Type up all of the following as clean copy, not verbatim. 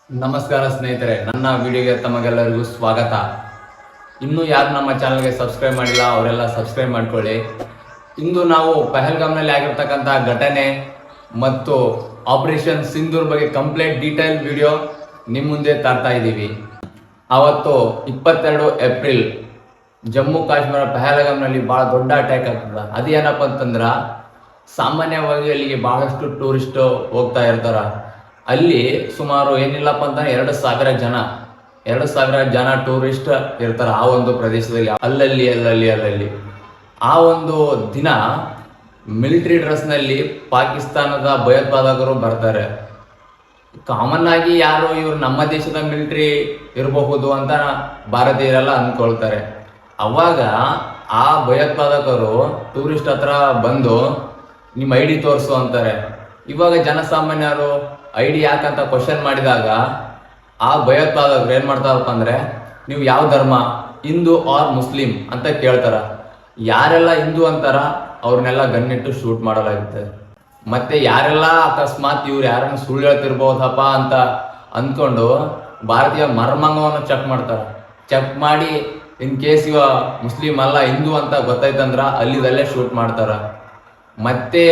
ನಮಸ್ಕಾರ ಸ್ನೇಹಿತರೆ, ನನ್ನ ವಿಡಿಯೋಗೆ ತಮಗೆಲ್ಲರಿಗೂ ಸ್ವಾಗತ. ಇನ್ನೂ ಯಾರು ನಮ್ಮ ಚಾನಲ್ಗೆ ಸಬ್ಸ್ಕ್ರೈಬ್ ಮಾಡಿಲ್ಲ ಅವರೆಲ್ಲ ಸಬ್ಸ್ಕ್ರೈಬ್ ಮಾಡ್ಕೊಳ್ಳಿ. ಇಂದು ನಾವು ಪಹಲ್ಗಾಮ್ನಲ್ಲಿ ಆಗಿರ್ತಕ್ಕಂಥ ಘಟನೆ ಮತ್ತು ಆಪರೇಷನ್ ಸಿಂಧೂರ್ ಬಗ್ಗೆ ಕಂಪ್ಲೀಟ್ ಡೀಟೇಲ್ ವಿಡಿಯೋ ನಿಮ್ಮ ಮುಂದೆ ತರ್ತಾ ಇದ್ದೀವಿ. ಅವತ್ತು 22 ಏಪ್ರಿಲ್ ಜಮ್ಮು ಕಾಶ್ಮೀರ ಪಹಲ್ಗಾಮ್ನಲ್ಲಿ ಭಾಳ ದೊಡ್ಡ ಅಟ್ಯಾಕ್ ಆಗ್ತದೆ. ಅದೇನಪ್ಪ ಅಂತಂದ್ರೆ, ಸಾಮಾನ್ಯವಾಗಿ ಅಲ್ಲಿಗೆ ಬಹಳಷ್ಟು ಟೂರಿಸ್ಟ್ ಹೋಗ್ತಾ ಇರ್ತಾರ. ಅಲ್ಲಿ ಸುಮಾರು ಏನಿಲ್ಲಪ್ಪ ಅಂತ 2,000 ಜನ ಟೂರಿಸ್ಟ್ ಇರ್ತಾರ ಆ ಒಂದು ಪ್ರದೇಶದಲ್ಲಿ. ಅಲ್ಲಲ್ಲಿ ಆ ಒಂದು ದಿನ ಮಿಲಿಟರಿ ಡ್ರೆಸ್ನಲ್ಲಿ ಪಾಕಿಸ್ತಾನದ ಭಯೋತ್ಪಾದಕರು ಬರ್ತಾರೆ. ಕಾಮನ್ ಆಗಿ ಯಾರು ಇವ್ರು ನಮ್ಮ ದೇಶದ ಮಿಲಿಟರಿ ಇರಬಹುದು ಅಂತ ಭಾರತೀಯರೆಲ್ಲ ಅಂದ್ಕೊಳ್ತಾರೆ. ಅವಾಗ ಆ ಭಯೋತ್ಪಾದಕರು ಟೂರಿಸ್ಟ್ ಹತ್ರ ಬಂದು ನಿಮ್ಮ ID ತೋರಿಸು ಅಂತಾರೆ. ಇವಾಗ ಜನಸಾಮಾನ್ಯರು ID ಯಾಕಂತ ಕ್ವಶನ್ ಮಾಡಿದಾಗ ಆ ಭಯೋತ್ಪಾದಕರು ಏನು ಮಾಡ್ತಾರಪ್ಪ ಅಂದರೆ, ನೀವು ಯಾವ ಧರ್ಮ, ಹಿಂದೂ ಆರ್ ಮುಸ್ಲಿಂ ಅಂತ ಕೇಳ್ತಾರ. ಯಾರೆಲ್ಲ ಹಿಂದೂ ಅಂತಾರ ಅವ್ರನ್ನೆಲ್ಲ ಗನ್ನಿಟ್ಟು ಶೂಟ್ ಮಾಡಲಾಗುತ್ತೆ. ಮತ್ತೆ ಯಾರೆಲ್ಲ ಅಕಸ್ಮಾತ್ ಇವ್ರು ಯಾರನ್ನು ಸುಳ್ಳು ಹೇಳ್ತಿರ್ಬೋದಪ್ಪ ಅಂತ ಅಂದ್ಕೊಂಡು ಭಾರತೀಯ ಮರ್ಮಾಂಗವನ್ನು ಚೆಕ್ ಮಾಡ್ತಾರೆ. ಚೆಕ್ ಮಾಡಿ ಇನ್ ಕೇಸ್ ಇವ ಮುಸ್ಲಿಂ ಅಲ್ಲ ಹಿಂದೂ ಅಂತ ಗೊತ್ತಾಯ್ತಂದ್ರ ಅಲ್ಲಿದಲ್ಲೇ ಶೂಟ್ ಮಾಡ್ತಾರ. ಮತ್ತೆ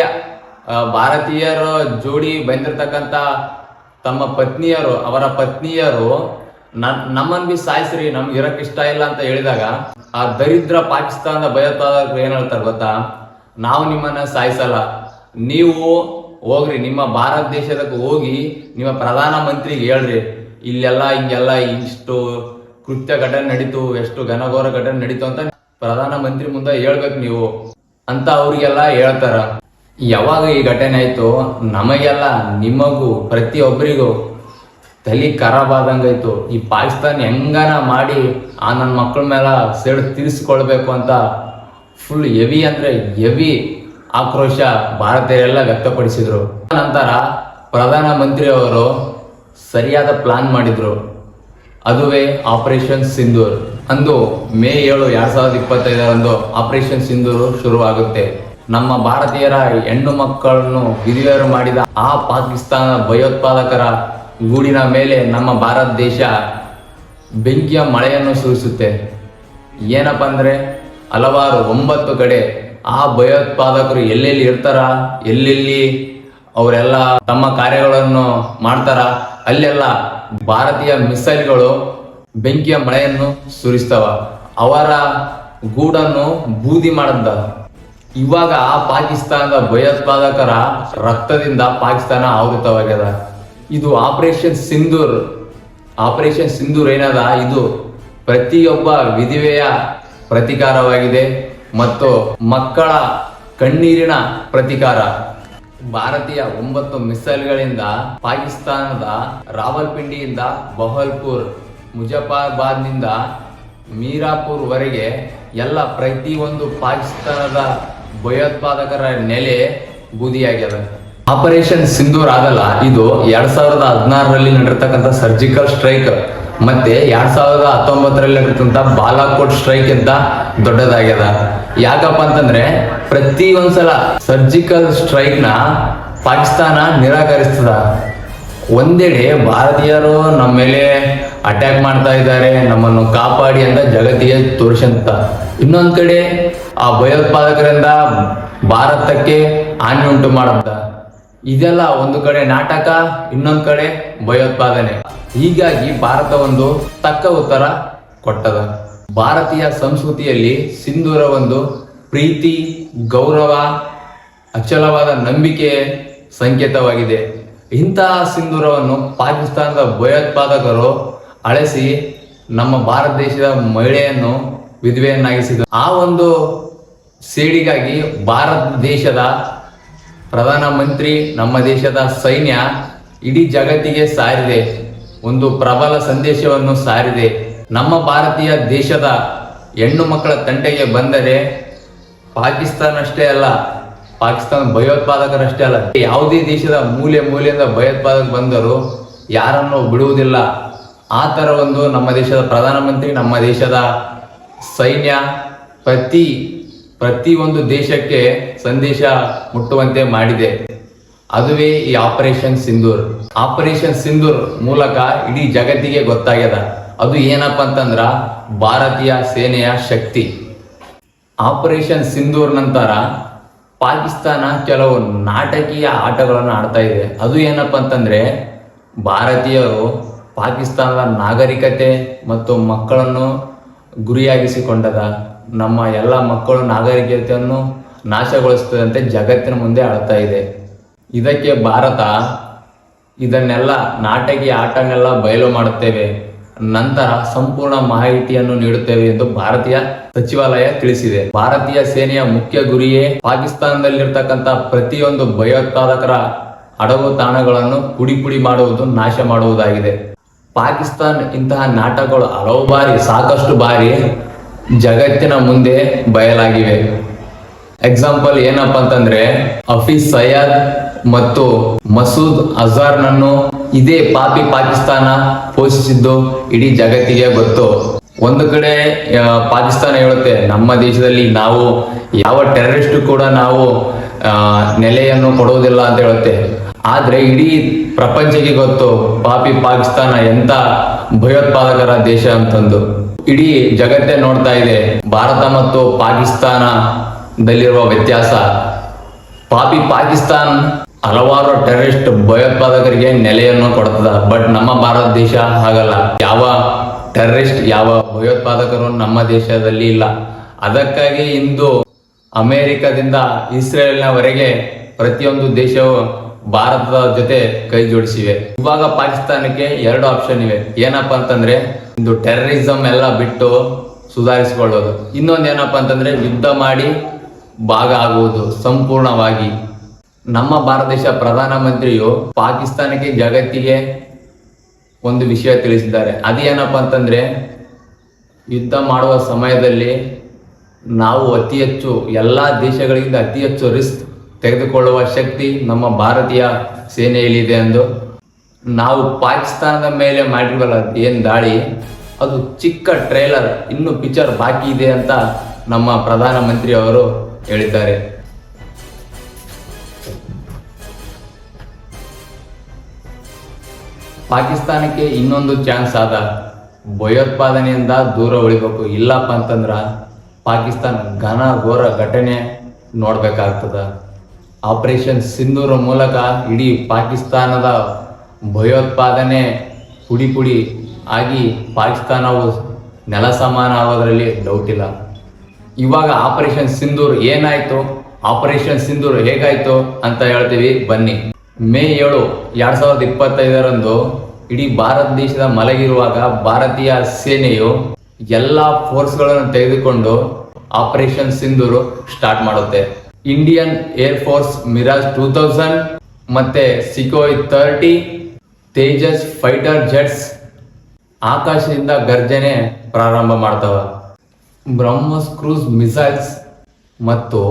ಭಾರತೀಯರು ಜೋಡಿ ಬಂದಿರತಕ್ಕಂಥ ತಮ್ಮ ಪತ್ನಿಯರು, ಅವರ ಪತ್ನಿಯರು ನಮ್ಮನ್ನು ಬಿ ಸಾಯಿಸ್ರಿ, ನಮ್ಗೆ ಇರಕ್ಕೆ ಇಷ್ಟ ಇಲ್ಲ ಅಂತ ಹೇಳಿದಾಗ ಆ ದರಿದ್ರ ಪಾಕಿಸ್ತಾನದ ಭಯೋತ್ಪಾದಕರು ಏನ್ ಹೇಳ್ತಾರೆ ಗೊತ್ತಾ, ನಾವು ನಿಮ್ಮನ್ನ ಸಾಯಿಸಲ್ಲ, ನೀವು ಹೋಗ್ರಿ ನಿಮ್ಮ ಭಾರತ ದೇಶದಕ್ಕೆ ಹೋಗಿ ನಿಮ್ಮ ಪ್ರಧಾನ ಮಂತ್ರಿಗೆ ಹೇಳ್ರಿ ಇಲ್ಲೆಲ್ಲ ಹಿಂಗೆಲ್ಲ ಇಷ್ಟು ಕೃತ್ಯ ಘಟನೆ ನಡೀತು, ಎಷ್ಟು ಘನಘೋರ ಘಟನೆ ನಡೀತು ಅಂತ ಪ್ರಧಾನ ಮಂತ್ರಿ ಮುಂದೆ ಹೇಳ್ಬೇಕು ನೀವು ಅಂತ ಅವ್ರಿಗೆಲ್ಲ ಹೇಳ್ತಾರ. ಯಾವಾಗ ಈ ಘಟನೆ ಆಯ್ತು, ನಮಗೆಲ್ಲ ನಿಮಗೂ ಪ್ರತಿಯೊಬ್ಬರಿಗೂ ತಲೆ ಖರಾಬ್ ಆದಂಗಾಯ್ತು. ಈ ಪಾಕಿಸ್ತಾನ ಹೆಂಗನ ಮಾಡಿ ಆ ನನ್ನ ಮಕ್ಕಳ ಮೇಲೆ ಸೇಡು ತೀರಿಸ್ಕೊಳ್ಬೇಕು ಅಂತ ಫುಲ್ ಹೆವಿ ಅಂದ್ರೆ ಹೆವಿ ಆಕ್ರೋಶ ಭಾರತೀಯರೆಲ್ಲ ವ್ಯಕ್ತಪಡಿಸಿದ್ರು. ನಂತರ ಪ್ರಧಾನ ಮಂತ್ರಿ ಅವರು ಸರಿಯಾದ ಪ್ಲಾನ್ ಮಾಡಿದ್ರು, ಅದುವೇ ಆಪರೇಷನ್ ಸಿಂಧೂರ್. ಅಂದು ಮೇ 7, 2025 ಆಪರೇಷನ್ ಸಿಂಧೂರ್ ಶುರುವಾಗುತ್ತೆ. ನಮ್ಮ ಭಾರತೀಯರ ಹೆಣ್ಣು ಮಕ್ಕಳನ್ನು ವಿಧಿವೇರು ಮಾಡಿದ ಆ ಪಾಕಿಸ್ತಾನ ಭಯೋತ್ಪಾದಕರ ಗೂಡಿನ ಮೇಲೆ ನಮ್ಮ ಭಾರತ ದೇಶ ಬೆಂಕಿಯ ಮಳೆಯನ್ನು ಸುರಿಸುತ್ತೆ. ಏನಪ್ಪ ಅಂದ್ರೆ, ಹಲವಾರು 9 ಕಡೆ ಆ ಭಯೋತ್ಪಾದಕರು ಎಲ್ಲೆಲ್ಲಿ ಇರ್ತಾರ, ಎಲ್ಲೆಲ್ಲಿ ಅವರೆಲ್ಲ ತಮ್ಮ ಕಾರ್ಯಗಳನ್ನು ಮಾಡ್ತಾರ, ಅಲ್ಲೆಲ್ಲ ಭಾರತೀಯ ಮಿಸೈಲ್ಗಳು ಬೆಂಕಿಯ ಮಳೆಯನ್ನು ಸುರಿಸ್ತವ, ಅವರ ಗೂಡನ್ನು ಬೂದಿ ಮಾಡದ. ಇವಾಗ ಪಾಕಿಸ್ತಾನದ ಭಯೋತ್ಪಾದಕರ ರಕ್ತದಿಂದ ಪಾಕಿಸ್ತಾನ ಆವೃತವಾಗ್ಯದ. ಇದು ಆಪರೇಷನ್ ಸಿಂಧೂರ್. ಆಪರೇಷನ್ ಸಿಂಧೂರ್ ಏನದ, ಇದು ಪ್ರತಿಯೊಬ್ಬ ವಿಧವೆಯ ಪ್ರತಿಕಾರವಾಗಿದೆ ಮತ್ತು ಮಕ್ಕಳ ಕಣ್ಣೀರಿನ ಪ್ರತಿಕಾರ. ಭಾರತೀಯ 9 ಮಿಸೈಲ್ಗಳಿಂದ ಪಾಕಿಸ್ತಾನದ ರಾವಲ್ಪಿಂಡಿಯಿಂದ ಬಹಲ್ಪುರ್, ಮುಜಫರಾಬಾದ್ನಿಂದ ಮೀರಾಪುರ್ ವರೆಗೆ ಎಲ್ಲ ಪ್ರತಿಯೊಂದು ಪಾಕಿಸ್ತಾನದ ಭಯೋತ್ಪಾದಕರ ನೆಲೆ ಬೂದಿಯಾಗ್ಯದ. ಆಪರೇಷನ್ ಸಿಂಧೂರ್ ಆಗಲ್ಲ, ಇದು 2016ರಲ್ಲಿ ನಡೆರ್ತಕ್ಕಂಥ ಸರ್ಜಿಕಲ್ ಸ್ಟ್ರೈಕ್ ಮತ್ತೆ 2019ರಲ್ಲಿ ನಡೆದಂತ ಬಾಲಾಕೋಟ್ ಸ್ಟ್ರೈಕ್ ಅಂತ ದೊಡ್ಡದಾಗ್ಯದ. ಯಾಕಪ್ಪ ಅಂತಂದ್ರೆ, ಪ್ರತಿ ಒಂದ್ಸಲ ಸರ್ಜಿಕಲ್ ಸ್ಟ್ರೈಕ್ ನ ಪಾಕಿಸ್ತಾನ ನಿರಾಕರಿಸ್ತದ. ಒಂದೆಡೆ ಭಾರತೀಯರು ನಮ್ಮ ಮೇಲೆ ಅಟ್ಯಾಕ್ ಮಾಡ್ತಾ ಇದ್ದಾರೆ, ನಮ್ಮನ್ನು ಕಾಪಾಡಿ ಅಂತ ಜಗತ್ತಿಗೆ ತೋರಿಸಂತ, ಇನ್ನೊಂದ್ ಕಡೆ ಆ ಭಯೋತ್ಪಾದಕರಿಂದ ಭಾರತಕ್ಕೆ ಹಾನಿ ಉಂಟು ಮಾಡಂತ. ಇದೆಲ್ಲ ಒಂದು ಕಡೆ ನಾಟಕ, ಇನ್ನೊಂದ್ ಕಡೆ ಭಯೋತ್ಪಾದನೆ. ಹೀಗಾಗಿ ಭಾರತ ಒಂದು ತಕ್ಕ ಉತ್ತರ ಕೊಟ್ಟದ. ಭಾರತೀಯ ಸಂಸ್ಕೃತಿಯಲ್ಲಿ ಸಿಂಧೂರ ಒಂದು ಪ್ರೀತಿ, ಗೌರವ, ಅಚಲವಾದ ನಂಬಿಕೆ ಸಂಕೇತವಾಗಿದೆ. ಇಂತಹ ಸಿಂಧೂರವನ್ನು ಪಾಕಿಸ್ತಾನದ ಭಯೋತ್ಪಾದಕರು ಅಳಿಸಿ ನಮ್ಮ ಭಾರತ ದೇಶದ ಮಹಿಳೆಯನ್ನು ವಿಧವೆಯನ್ನಾಗಿಸಿದರು. ಆ ಒಂದು ಸೇಡಿಗಾಗಿ ಭಾರತ ದೇಶದ ಪ್ರಧಾನ ಮಂತ್ರಿ, ನಮ್ಮ ದೇಶದ ಸೈನ್ಯ ಇಡೀ ಜಗತ್ತಿಗೆ ಸಾರಿದೆ, ಒಂದು ಪ್ರಬಲ ಸಂದೇಶವನ್ನು ಸಾರಿದೆ. ನಮ್ಮ ಭಾರತೀಯ ದೇಶದ ಹೆಣ್ಣು ಮಕ್ಕಳ ತಂಟೆಗೆ ಬಂದರೆ ಪಾಕಿಸ್ತಾನ ಅಷ್ಟೇ ಅಲ್ಲ, ಪಾಕಿಸ್ತಾನ ಭಯೋತ್ಪಾದಕರಷ್ಟೇ ಅಲ್ಲ, ಯಾವುದೇ ದೇಶದ ಮೂಲೆಯಿಂದ ಭಯೋತ್ಪಾದಕ ಬಂದರೂ ಯಾರನ್ನು ಬಿಡುವುದಿಲ್ಲ. ಆ ಥರ ಒಂದು ನಮ್ಮ ದೇಶದ ಪ್ರಧಾನಮಂತ್ರಿ, ನಮ್ಮ ದೇಶದ ಸೈನ್ಯ ಪ್ರತಿ ಒಂದು ದೇಶಕ್ಕೆ ಸಂದೇಶ ಮುಟ್ಟುವಂತೆ ಮಾಡಿದೆ. ಅದುವೇ ಈ ಆಪರೇಷನ್ ಸಿಂಧೂರ್. ಆಪರೇಷನ್ ಸಿಂಧೂರ್ ಮೂಲಕ ಇಡೀ ಜಗತ್ತಿಗೆ ಗೊತ್ತಾಗ್ಯದ ಅದು ಏನಪ್ಪ ಅಂತಂದ್ರ ಭಾರತೀಯ ಸೇನೆಯ ಶಕ್ತಿ. ಆಪರೇಷನ್ ಸಿಂಧೂರ್ ನಂತರ ಪಾಕಿಸ್ತಾನ ಕೆಲವು ನಾಟಕೀಯ ಆಟಗಳನ್ನು ಆಡ್ತಾ ಇದೆ. ಅದು ಏನಪ್ಪ ಅಂತಂದ್ರೆ ಭಾರತೀಯರು ಪಾಕಿಸ್ತಾನದ ನಾಗರಿಕತೆ ಮತ್ತು ಮಕ್ಕಳನ್ನು ಗುರಿಯಾಗಿಸಿಕೊಂಡದ ನಮ್ಮ ಎಲ್ಲ ಮಕ್ಕಳು ನಾಗರಿಕತೆಯನ್ನು ನಾಶಗೊಳಿಸ್ತದಂತೆ ಜಗತ್ತಿನ ಮುಂದೆ ಆಡ್ತಾ ಇದೆ. ಇದಕ್ಕೆ ಭಾರತ ಇದನ್ನೆಲ್ಲ ನಾಟಕೀಯ ಆಟನೆಲ್ಲ ಬಯಲು ಮಾಡುತ್ತೇವೆ, ನಂತರ ಸಂಪೂರ್ಣ ಮಾಹಿತಿಯನ್ನು ನೀಡುತ್ತೇವೆ ಎಂದು ಭಾರತೀಯ ಸಚಿವಾಲಯ ತಿಳಿಸಿದೆ. ಭಾರತೀಯ ಸೇನೆಯ ಮುಖ್ಯ ಗುರಿಯೇ ಪಾಕಿಸ್ತಾನದಲ್ಲಿರ್ತಕ್ಕಂಥ ಪ್ರತಿಯೊಂದು ಭಯೋತ್ಪಾದಕರ ಅಡಗು ತಾಣಗಳನ್ನು ಪುಡಿ ಪುಡಿ ಮಾಡುವುದು, ನಾಶ ಮಾಡುವುದಾಗಿದೆ. ಪಾಕಿಸ್ತಾನ ಇಂತಹ ನಾಟಕಗಳು ಹಲವು ಬಾರಿ, ಸಾಕಷ್ಟು ಬಾರಿ ಜಗತ್ತಿನ ಮುಂದೆ ಬಯಲಾಗಿವೆ. ಎಕ್ಸಾಂಪಲ್ ಏನಪ್ಪಾ ಅಂತಂದ್ರೆ ಹಫೀಜ್ ಸಯ್ಯದ್ ಮತ್ತು ಮಸೂದ್ ಅಜಾರ್ನನ್ನು ಇದೇ ಪಾಪಿ ಪಾಕಿಸ್ತಾನ ಪೋಷಿಸಿದ್ದು ಇಡೀ ಜಗತ್ತಿಗೆ ಗೊತ್ತು. ಒಂದು ಕಡೆ ಪಾಕಿಸ್ತಾನ ಹೇಳುತ್ತೆ ನಮ್ಮ ದೇಶದಲ್ಲಿ ನಾವು ಯಾವ ಟೆರರಿಸ್ಟ್ ಕೂಡ ನಾವು ನೆಲೆಯನ್ನು ಕೊಡುವುದಿಲ್ಲ ಅಂತ ಹೇಳುತ್ತೆ. ಆದ್ರೆ ಇಡೀ ಪ್ರಪಂಚಕ್ಕೆ ಗೊತ್ತು ಪಾಪಿ ಪಾಕಿಸ್ತಾನ ಎಂತ ಭಯೋತ್ಪಾದಕರ ದೇಶ ಅಂತಂದು. ಇಡೀ ಜಗತ್ತೇ ನೋಡ್ತಾ ಇದೆ ಭಾರತ ಮತ್ತು ಪಾಕಿಸ್ತಾನದಲ್ಲಿರುವ ವ್ಯತ್ಯಾಸ. ಪಾಪಿ ಪಾಕಿಸ್ತಾನ್ ಹಲವಾರು ಟೆರರಿಸ್ಟ್ ಭಯೋತ್ಪಾದಕರಿಗೆ ನೆಲೆಯನ್ನು ಕೊಡ್ತದ, ಬಟ್ ನಮ್ಮ ಭಾರತ ದೇಶ ಹಾಗಲ್ಲ. ಯಾವ ಟೆರರಿಸ್ಟ್ ಯಾವ ಭಯೋತ್ಪಾದಕರು ನಮ್ಮ ದೇಶದಲ್ಲಿ ಇಲ್ಲ. ಅದಕ್ಕಾಗಿ ಇಂದು ಅಮೆರಿಕದಿಂದ ಇಸ್ರೇಲ್ನವರೆಗೆ ಪ್ರತಿಯೊಂದು ದೇಶವು ಭಾರತದ ಜೊತೆ ಕೈ ಜೋಡಿಸಿವೆ. ಇವಾಗ ಪಾಕಿಸ್ತಾನಕ್ಕೆ ಎರಡು ಆಪ್ಷನ್ ಇವೆ. ಏನಪ್ಪಾ ಅಂತಂದ್ರೆ ಇಂದು ಟೆರರಿಸಂ ಎಲ್ಲ ಬಿಟ್ಟು ಸುಧಾರಿಸಿಕೊಳ್ಳೋದು, ಇನ್ನೊಂದು ಏನಪ್ಪಾ ಅಂತಂದ್ರೆ ಯುದ್ಧ ಮಾಡಿ ಭಾಗ ಆಗುವುದು ಸಂಪೂರ್ಣವಾಗಿ. ನಮ್ಮ ಭಾರತ ದೇಶ ಪ್ರಧಾನಮಂತ್ರಿಯು ಪಾಕಿಸ್ತಾನಕ್ಕೆ ಜಗತ್ತಿಗೆ ಒಂದು ವಿಷಯ ತಿಳಿಸಿದ್ದಾರೆ. ಅದೇನಪ್ಪ ಅಂತಂದ್ರೆ ಯುದ್ಧ ಮಾಡುವ ಸಮಯದಲ್ಲಿ ನಾವು ಅತಿ ಹೆಚ್ಚು ಎಲ್ಲ ದೇಶಗಳಿಂದ ಅತಿ ಹೆಚ್ಚು ರಿಸ್ಕ್ ತೆಗೆದುಕೊಳ್ಳುವ ಶಕ್ತಿ ನಮ್ಮ ಭಾರತೀಯ ಸೇನೆಯಲ್ಲಿದೆ ಎಂದು. ನಾವು ಪಾಕಿಸ್ತಾನದ ಮೇಲೆ ಮಾಡಿರಲ್ಲ ಏನ್ ದಾಳಿ, ಅದು ಚಿಕ್ಕ ಟ್ರೇಲರ್, ಇನ್ನು ಪಿಕ್ಚರ್ ಬಾಕಿ ಇದೆ ಅಂತ ನಮ್ಮ ಪ್ರಧಾನಮಂತ್ರಿ ಅವರು ಹೇಳಿದ್ದಾರೆ. ಪಾಕಿಸ್ತಾನಕ್ಕೆ ಇನ್ನೊಂದು ಚಾನ್ಸ್ ಆದ, ಭಯೋತ್ಪಾದನೆಯಿಂದ ದೂರ ಉಳಿಬೇಕು. ಇಲ್ಲಪ್ಪ ಅಂತಂದ್ರ ಪಾಕಿಸ್ತಾನ ಘನ ಘೋರ ಘಟನೆ ನೋಡ್ಬೇಕಾಗ್ತದ. ಆಪರೇಷನ್ ಸಿಂಧೂರ್ ಮೂಲಕ ಇಡೀ ಪಾಕಿಸ್ತಾನದ ಭಯೋತ್ಪಾದನೆ ಪುಡಿ ಪುಡಿ ಆಗಿ ಪಾಕಿಸ್ತಾನವು ನೆಲ ಸಮಾನ ಆಗೋದ್ರಲ್ಲಿ ಡೌಟ್ ಇಲ್ಲ. ಇವಾಗ ಆಪರೇಷನ್ ಸಿಂಧೂರ್ ಏನಾಯ್ತು, ಆಪರೇಷನ್ ಸಿಂಧೂರ್ ಹೇಗಾಯ್ತು ಅಂತ ಹೇಳ್ತೀವಿ ಬನ್ನಿ. ಮೇ 7, 2025 ಇಡೀ ಭಾರತ ದೇಶದ ಮಲಗಿರುವಾಗ ಭಾರತೀಯ ಸೇನೆಯು ಎಲ್ಲ ಫೋರ್ಸ್ಗಳನ್ನು ತೆಗೆದುಕೊಂಡು ಆಪರೇಷನ್ ಸಿಂಧೂರ್ ಸ್ಟಾರ್ಟ್ ಮಾಡುತ್ತೆ. ಇಂಡಿಯನ್ ಏರ್ ಫೋರ್ಸ್ ಮಿರಾಜ್ 2000 ಮತ್ತೆ ಸಿಕೋಯ್ 30 ತೇಜಸ್ ಫೈಟರ್ ಜೆಟ್ಸ್ ಆಕಾಶದಿಂದ ಗರ್ಜನೆ ಪ್ರಾರಂಭ ಮಾಡ್ತವ. ಬ್ರಹ್ಮೋಸ್ ಕ್ರೂಸ್ ಮಿಸೈಲ್ಸ್ ಮತ್ತು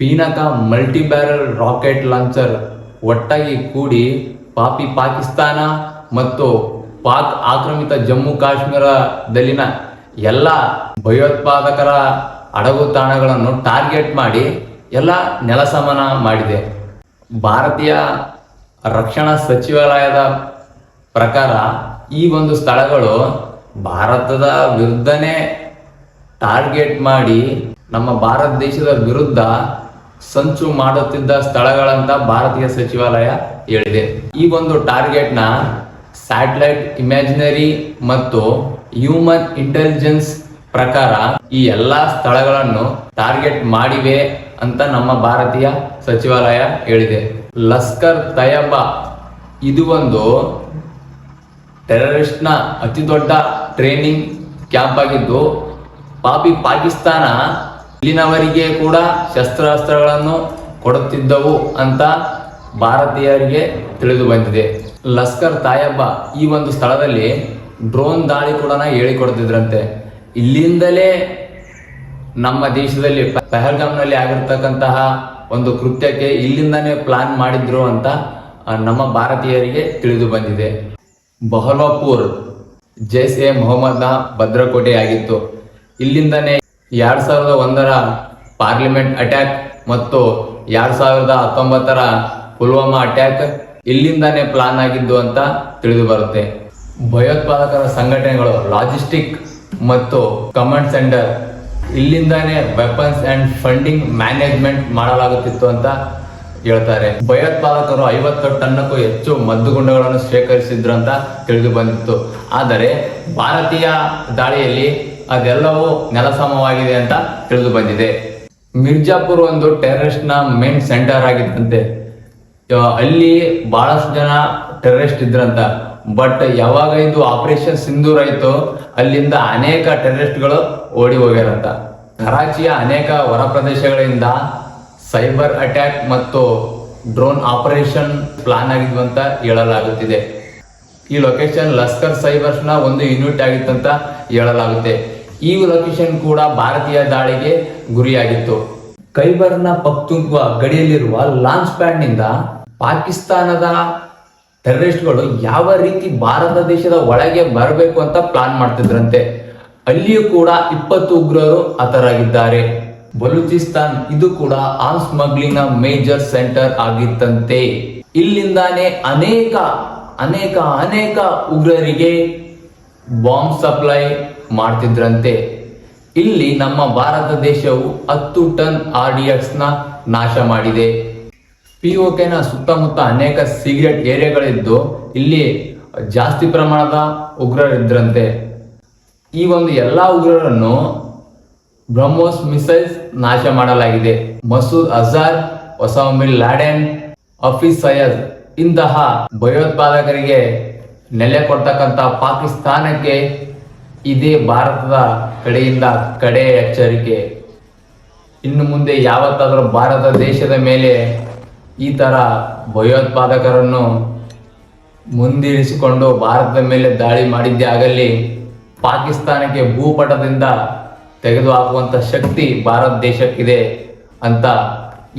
ಪೀನಕ ಮಲ್ಟಿ ಬ್ಯಾರಲ್ ರಾಕೆಟ್ ಲಾಂಚರ್ ಒಟ್ಟಾಗಿ ಕೂಡಿ ಪಾಪಿ ಪಾಕಿಸ್ತಾನ ಮತ್ತು ಪಾಕ್ ಆಕ್ರಮಿತ ಜಮ್ಮು ಕಾಶ್ಮೀರದಲ್ಲಿನ ಎಲ್ಲ ಭಯೋತ್ಪಾದಕರ ಅಡಗು ತಾಣಗಳನ್ನು ಟಾರ್ಗೆಟ್ ಮಾಡಿ ಎಲ್ಲ ನೆಲಸಮನ ಮಾಡಿದೆ. ಭಾರತೀಯ ರಕ್ಷಣಾ ಸಚಿವಾಲಯದ ಪ್ರಕಾರ ಈ ಒಂದು ಸ್ಥಳಗಳು ಭಾರತದ ವಿರುದ್ಧನೇ ಟಾರ್ಗೆಟ್ ಮಾಡಿ ನಮ್ಮ ಭಾರತ ದೇಶದ ವಿರುದ್ಧ ಸಂಚು ಮಾಡುತ್ತಿದ್ದ ಸ್ಥಳಗಳಂತ ಭಾರತೀಯ ಸಚಿವಾಲಯ ಹೇಳಿದೆ. ಈ ಒಂದು ಟಾರ್ಗೆಟ್ ನ ಸ್ಯಾಟಲೈಟ್ ಇಮ್ಯಾಜಿನರಿ ಮತ್ತು ಹ್ಯೂಮನ್ ಇಂಟೆಲಿಜೆನ್ಸ್ ಪ್ರಕಾರ ಈ ಎಲ್ಲಾ ಸ್ಥಳಗಳನ್ನು ಟಾರ್ಗೆಟ್ ಮಾಡಿವೆ ಅಂತ ನಮ್ಮ ಭಾರತೀಯ ಸಚಿವಾಲಯ ಹೇಳಿದೆ. ಲಷ್ಕರ್ ತಯ್ಯಬಾ ಇದು ಒಂದು ಟೆರರಿಸ್ಟ್ ನ ಅತಿ ದೊಡ್ಡ ಟ್ರೈನಿಂಗ್ ಕ್ಯಾಂಪ್ ಆಗಿದ್ದು, ಪಾಪಿ ಪಾಕಿಸ್ತಾನ ಇಲ್ಲಿನವರಿಗೆ ಕೂಡ ಶಸ್ತ್ರಾಸ್ತ್ರಗಳನ್ನು ಕೊಡುತ್ತಿದ್ದವು ಅಂತ ಭಾರತೀಯರಿಗೆ ತಿಳಿದು ಬಂದಿದೆ. ಲಷ್ಕರ್ ತಾಯಬ್ಬಾ ಈ ಒಂದು ಸ್ಥಳದಲ್ಲಿ ಡ್ರೋನ್ ದಾಳಿ ಕೂಡ ಹೇಳಿಕೊಡ್ತಿದ್ರಂತೆ. ಇಲ್ಲಿಂದಲೇ ನಮ್ಮ ದೇಶದಲ್ಲಿ ಪಹಲ್ಗಾಮ್ನಲ್ಲಿ ಆಗಿರ್ತಕ್ಕಂತಹ ಒಂದು ಕೃತ್ಯಕ್ಕೆ ಇಲ್ಲಿಂದಾನೇ ಪ್ಲಾನ್ ಮಾಡಿದ್ರು ಅಂತ ನಮ್ಮ ಭಾರತೀಯರಿಗೆ ತಿಳಿದು ಬಂದಿದೆ. ಬಹಲ್ವಾಪುರ್ ಜೈಸ್ ಎ ಮೊಹಮ್ಮದ್ನ ಭದ್ರಕೋಟೆ ಆಗಿತ್ತು. ಇಲ್ಲಿಂದನೇ 2001 ಪಾರ್ಲಿಮೆಂಟ್ ಅಟ್ಯಾಕ್ ಮತ್ತು 2019 ಪುಲ್ವಾಮಾ ಅಟ್ಯಾಕ್ ಇಲ್ಲಿಂದಾನೇ ಪ್ಲಾನ್ ಆಗಿದ್ದು ಅಂತ ತಿಳಿದು ಬರುತ್ತೆ. ಭಯೋತ್ಪಾದಕರ ಸಂಘಟನೆಗಳು ಲಾಜಿಸ್ಟಿಕ್ ಮತ್ತು ಕಮಾಂಡ್ ಸೆಂಟರ್ ಇಲ್ಲಿಂದಾನೇ ವೆಪನ್ಸ್ ಅಂಡ್ ಫಂಡಿಂಗ್ ಮ್ಯಾನೇಜ್ಮೆಂಟ್ ಮಾಡಲಾಗುತ್ತಿತ್ತು ಅಂತ ಹೇಳ್ತಾರೆ. ಭಯೋತ್ಪಾದಕರು 50 ಟನ್ನಕ್ಕೂ ಹೆಚ್ಚು ಮದ್ದುಗುಂಡುಗಳನ್ನು ಶೇಖರಿಸಿದ್ರು ಅಂತ ತಿಳಿದು ಬಂದಿತ್ತು. ಆದರೆ ಭಾರತೀಯ ದಾಳಿಯಲ್ಲಿ ಅದೆಲ್ಲವೂ ನೆಲಸಮವಾಗಿದೆ ಅಂತ ತಿಳಿದು ಬಂದಿದೆ. ಮಿರ್ಜಾಪುರ್ ಒಂದು ಟೆರರಿಸ್ಟ್ ನ ಮೇನ್ ಸೆಂಟರ್ ಆಗಿತ್ತಂತೆ. ಅಲ್ಲಿ ಬಹಳಷ್ಟು ಜನ ಟೆರರಿಸ್ಟ್ ಇದ್ರಂತ. ಬಟ್ ಯಾವಾಗ ಇದು ಆಪರೇಷನ್ ಸಿಂಧೂರ್ ಆಯ್ತು, ಅಲ್ಲಿಂದ ಅನೇಕ ಟೆರರಿಸ್ಟ್ಗಳು ಓಡಿ ಹೋಗ್ಯಾರಂತ. ಕರಾಚಿಯ ಅನೇಕ ಹೊರ ಪ್ರದೇಶಗಳಿಂದ ಸೈಬರ್ ಅಟ್ಯಾಕ್ ಮತ್ತು ಡ್ರೋನ್ ಆಪರೇಷನ್ ಪ್ಲಾನ್ ಆಗಿದ್ವು ಅಂತ ಹೇಳಲಾಗುತ್ತಿದೆ. ಈ ಲೊಕೇಶನ್ ಲಷ್ಕರ್ ಸೈಬರ್ಸ್ ನ ಒಂದು ಯೂನಿಟ್ ಆಗಿತ್ತಂತ ಹೇಳಲಾಗುತ್ತೆ. ಈ ಲೊಕೇಶನ್ ಕೂಡ ಭಾರತೀಯ ದಾಳಿಗೆ ಗುರಿಯಾಗಿತ್ತು. ಖೈಬರ್ನ ಪಖ್ತೂನ್ಖ್ವಾ ಗಡಿಯಲ್ಲಿರುವ ಲಾಂಚ್ ಪ್ಯಾಡ್ ನಿಂದ ಪಾಕಿಸ್ತಾನದ ಟೆರರಿಸ್ಟ್ಗಳು ಯಾವ ರೀತಿ ಭಾರತ ದೇಶದ ಒಳಗೆ ಬರಬೇಕು ಅಂತ ಪ್ಲಾನ್ ಮಾಡ್ತಿದ್ರಂತೆ. ಅಲ್ಲಿಯೂ ಕೂಡ 20 ಉಗ್ರರು ಹತರಾಗಿದ್ದಾರೆ. ಬಲೂಚಿಸ್ತಾನ್ ಇದು ಕೂಡ ಆರ್ಮ್ಸ್ ಸ್ಮಗ್ಲಿಂಗ್ ಮೇಜರ್ ಸೆಂಟರ್ ಆಗಿತ್ತಂತೆ. ಇಲ್ಲಿಂದಾನೇ ಅನೇಕ ಅನೇಕ ಅನೇಕ ಉಗ್ರರಿಗೆ ಬಾಂಬ್ ಸಪ್ಲೈ ಮಾಡ್ತಿದ್ರಂತೆ. ಇಲ್ಲಿ ನಮ್ಮ ಭಾರತ ದೇಶವು 10 ಟನ್ RDX ನ ನಾಶ ಮಾಡಿದೆ. POK ನ ಸುತ್ತಮುತ್ತ ಅನೇಕ ಸಿಗರೆಟ್ ಏರಿಯಾಗಳಿದ್ದು ಇಲ್ಲಿ ಜಾಸ್ತಿ ಪ್ರಮಾಣದ ಉಗ್ರರಿದ್ರಂತೆ. ಈ ಒಂದು ಎಲ್ಲಾ ಉಗ್ರರನ್ನು ಬ್ರಹ್ಮೋಸ್ ಮಿಸೈಲ್ಸ್ ನಾಶ ಮಾಡಲಾಗಿದೆ. Masood Azhar, Osama bin Laden, Hafiz Saeed ಇಂತಹ ಭಯೋತ್ಪಾದಕರಿಗೆ ನೆಲೆ ಕೊಡ್ತಕ್ಕಂಥ ಪಾಕಿಸ್ತಾನಕ್ಕೆ ಇದೇ ಭಾರತದ ಕಡೆಯಿಂದ ಕಡೆ ಎಚ್ಚರಿಕೆ. ಇನ್ನು ಮುಂದೆ ಯಾವತ್ತಾದರೂ ಭಾರತ ದೇಶದ ಮೇಲೆ ಈ ತರ ಭಯೋತ್ಪಾದಕರನ್ನು ಮುಂದಿರಿಸಿಕೊಂಡು ಭಾರತದ ಮೇಲೆ ದಾಳಿ ಮಾಡಿದ್ದೇ ಆಗಲಿ ಪಾಕಿಸ್ತಾನಕ್ಕೆ ಭೂಪಟದಿಂದ ತೆಗೆದುಹಾಕುವಂತ ಶಕ್ತಿ ಭಾರತ ದೇಶಕ್ಕಿದೆ ಅಂತ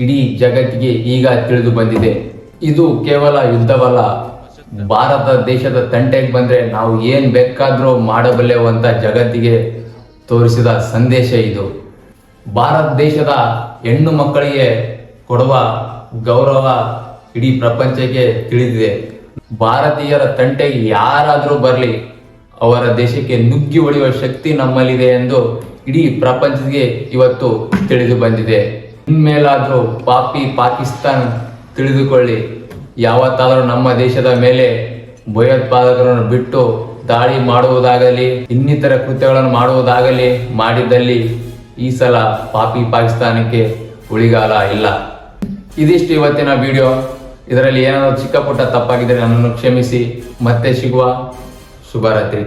ಇಡೀ ಜಗತ್ತಿಗೆ ಈಗ ತಿಳಿದು ಬಂದಿದೆ. ಇದು ಕೇವಲ ಯುದ್ಧವಲ್ಲ, ಭಾರತ ದೇಶದ ತಂಟೆಗೆ ಬಂದ್ರೆ ನಾವು ಏನ್ ಬೇಕಾದ್ರೂ ಮಾಡಬಲ್ಲೆವು ಅಂತ ಜಗತ್ತಿಗೆ ತೋರಿಸಿದ ಸಂದೇಶ ಇದು. ಭಾರತ ದೇಶದ ಹೆಣ್ಣು ಮಕ್ಕಳಿಗೆ ಕೊಡುವ ಗೌರವ ಇಡೀ ಪ್ರಪಂಚಕ್ಕೆ ತಿಳಿದಿದೆ. ಭಾರತೀಯರ ತಂಟೆಗೆ ಯಾರಾದರೂ ಬರಲಿ ಅವರ ದೇಶಕ್ಕೆ ನುಗ್ಗಿ ಹೊಡೆಯುವ ಶಕ್ತಿ ನಮ್ಮಲ್ಲಿದೆ ಎಂದು ಇಡೀ ಪ್ರಪಂಚಕ್ಕೆ ಇವತ್ತು ತಿಳಿದು ಬಂದಿದೆ. ಇನ್ಮೇಲಾದ್ರೂ ಪಾಪಿ ಪಾಕಿಸ್ತಾನ ತಿಳಿದುಕೊಳ್ಳಿ, ಯಾವತ್ತಾದರೂ ನಮ್ಮ ದೇಶದ ಮೇಲೆ ಭಯೋತ್ಪಾದಕರನ್ನು ಬಿಟ್ಟು ದಾಳಿ ಮಾಡುವುದಾಗಲಿ ಇನ್ನಿತರ ಕೃತ್ಯಗಳನ್ನು ಮಾಡುವುದಾಗಲಿ ಮಾಡಿದ್ದಲ್ಲಿ ಈ ಸಲ ಪಾಪಿ ಪಾಕಿಸ್ತಾನಕ್ಕೆ ಉಳಿಗಾಲ ಇಲ್ಲ. ಇದಿಷ್ಟು ಇವತ್ತಿನ ವಿಡಿಯೋ. ಇದರಲ್ಲಿ ಏನಾದರೂ ಚಿಕ್ಕ ಪುಟ್ಟ ತಪ್ಪಾಗಿದ್ದರೆ ನನ್ನನ್ನು ಕ್ಷಮಿಸಿ. ಮತ್ತೆ ಸಿಗುವ. ಶುಭರಾತ್ರಿ.